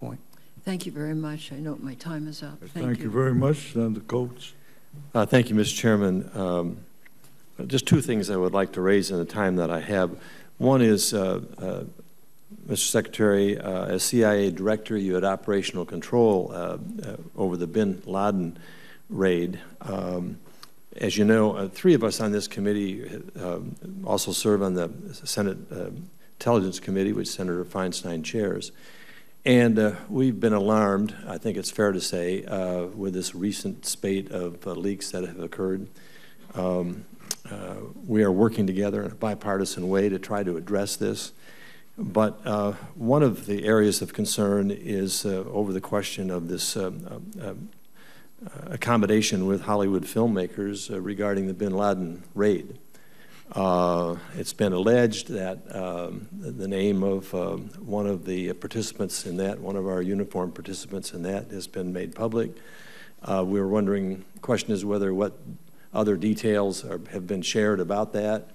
point. Thank you very much. I know my time is up. Thank you very much, Senator Coates. Thank you, Mr. Chairman. Just two things I would like to raise in the time that I have. One is, Mr. Secretary, as CIA Director, you had operational control over the bin Laden raid. As you know, three of us on this committee also serve on the Senate Intelligence Committee, which Senator Feinstein chairs. And we've been alarmed, I think it's fair to say, with this recent spate of leaks that have occurred. We are working together in a bipartisan way to try to address this. But one of the areas of concern is over the question of this accommodation with Hollywood filmmakers regarding the bin Laden raid. It's been alleged that the name of one of the participants in that, one of our uniformed participants in that, has been made public. We were wondering, the question is whether what other details have been shared about that.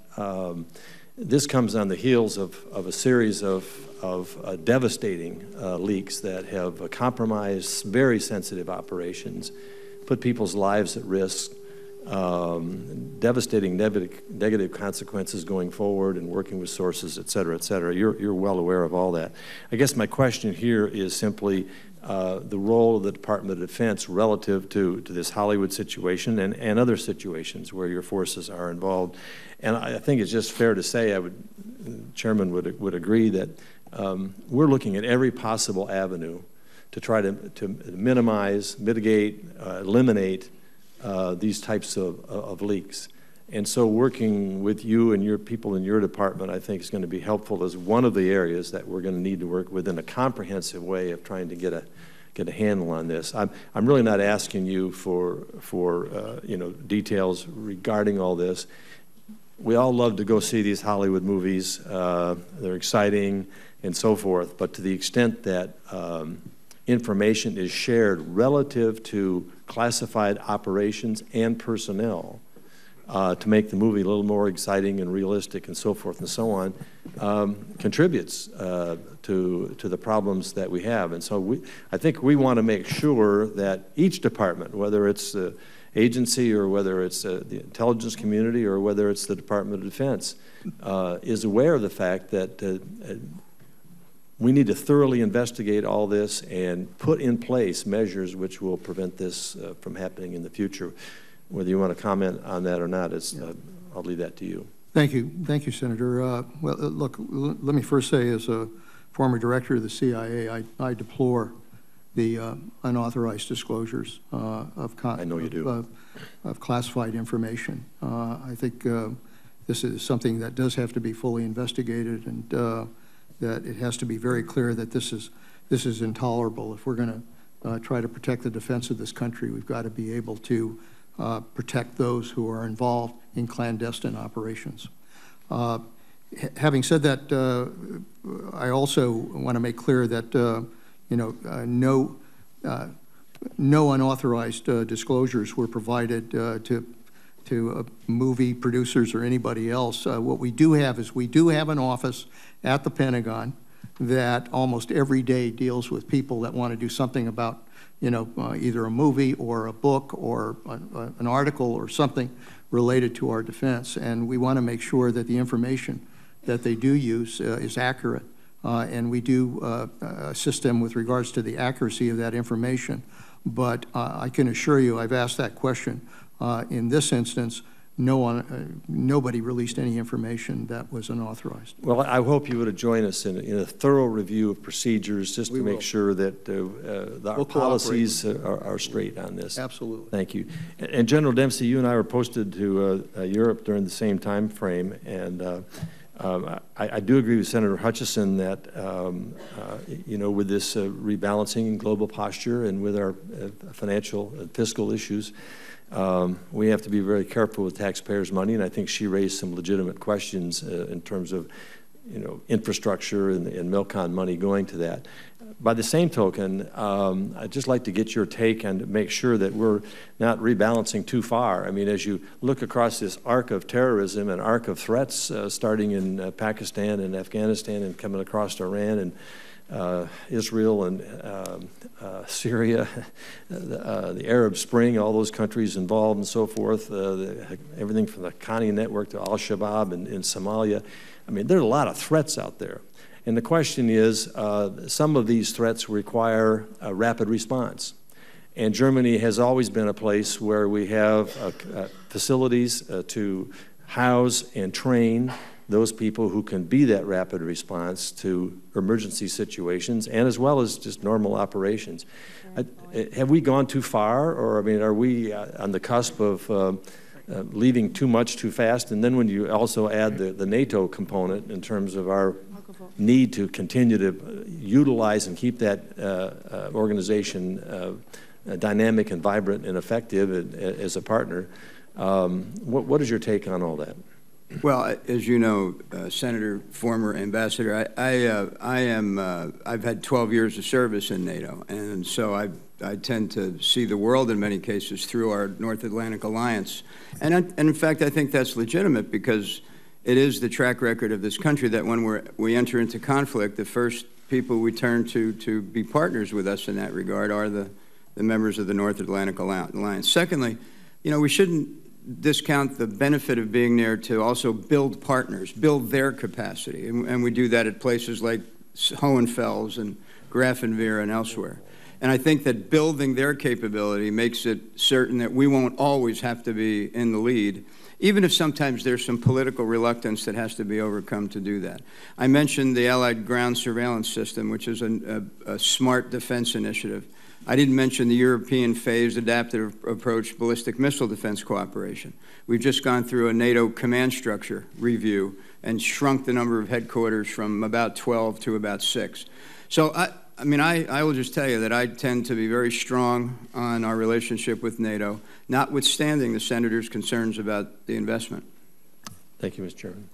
This comes on the heels of a series of devastating leaks that have compromised very sensitive operations, put people's lives at risk, devastating negative consequences going forward and working with sources, et cetera, et cetera. You're well aware of all that. I guess my question here is simply the role of the Department of Defense relative to this Hollywood situation and other situations where your forces are involved. And I think it's just fair to say, the Chairman would agree that we're looking at every possible avenue to try to minimize, mitigate, eliminate these types of leaks. And so working with you and your people in your department, I think, is going to be helpful as one of the areas that we're going to need to work with in a comprehensive way of trying to get a handle on this. I'm really not asking you for details regarding all this. We all love to go see these Hollywood movies. They're exciting and so forth. But to the extent that information is shared relative to classified operations and personnel to make the movie a little more exciting and realistic and so forth and so on, contributes to the problems that we have. And so I think we want to make sure that each department, whether it's the agency or whether it's the intelligence community or whether it's the Department of Defense, is aware of the fact that we need to thoroughly investigate all this and put in place measures which will prevent this from happening in the future. Whether you want to comment on that or not, I'll leave that to you. Thank you, Senator. Well, look, let me first say, as a former director of the CIA, I deplore the unauthorized disclosures of classified information. I think this is something that does have to be fully investigated, and that it has to be very clear that this is intolerable. If we're going to try to protect the defense of this country, we've got to be able to protect those who are involved in clandestine operations. Having said that, I also want to make clear that no unauthorized disclosures were provided to movie producers or anybody else. What we do have is we do have an office at the Pentagon that almost every day deals with people that want to do something about either a movie or a book or an article or something related to our defense. And we want to make sure that the information that they do use is accurate. And we do assist them with regards to the accuracy of that information. But I can assure you, I've asked that question. In this instance, nobody released any information that was unauthorized. Well, I hope you would join us in a thorough review of procedures just to make sure that our policies are straight on this. Absolutely. Thank you. And General Dempsey, you and I were posted to Europe during the same time frame, and I do agree with Senator Hutchison that, with this rebalancing in global posture and with our financial and fiscal issues, we have to be very careful with taxpayers' money, and I think she raised some legitimate questions in terms of, infrastructure and MILCON money going to that. By the same token, I'd just like to get your take and make sure that we're not rebalancing too far. I mean, as you look across this arc of terrorism and arc of threats starting in Pakistan and Afghanistan and coming across Iran and Israel and Syria, the Arab Spring, all those countries involved and so forth, everything from the Haqqani network to Al-Shabaab in Somalia. I mean, there are a lot of threats out there. And the question is, some of these threats require a rapid response. And Germany has always been a place where we have facilities to house and train those people who can be that rapid response to emergency situations and as well as just normal operations. Have we gone too far, or I mean, are we on the cusp of leaving too much too fast? And then when you also add the NATO component in terms of our need to continue to utilize and keep that organization dynamic and vibrant and effective as a partner, what is your take on all that? Well, as you know, Senator, former ambassador, I've had 12 years of service in NATO, and so I tend to see the world in many cases through our North Atlantic Alliance. And in fact, I think that's legitimate because it is the track record of this country that when we enter into conflict, the first people we turn to be partners with us in that regard are the members of the North Atlantic Alliance. Secondly, you know, we shouldn't discount the benefit of being there to also build partners, build their capacity. And we do that at places like Hohenfels and Grafenwehr and elsewhere. And I think that building their capability makes it certain that we won't always have to be in the lead, even if sometimes there's some political reluctance that has to be overcome to do that. I mentioned the Allied Ground Surveillance System, which is a smart defense initiative. I didn't mention the European phased adaptive approach ballistic missile defense cooperation. We've just gone through a NATO command structure review and shrunk the number of headquarters from about 12 to about 6. So I mean, I will just tell you that I tend to be very strong on our relationship with NATO, notwithstanding the Senator's concerns about the investment. Thank you, Mr. Chairman.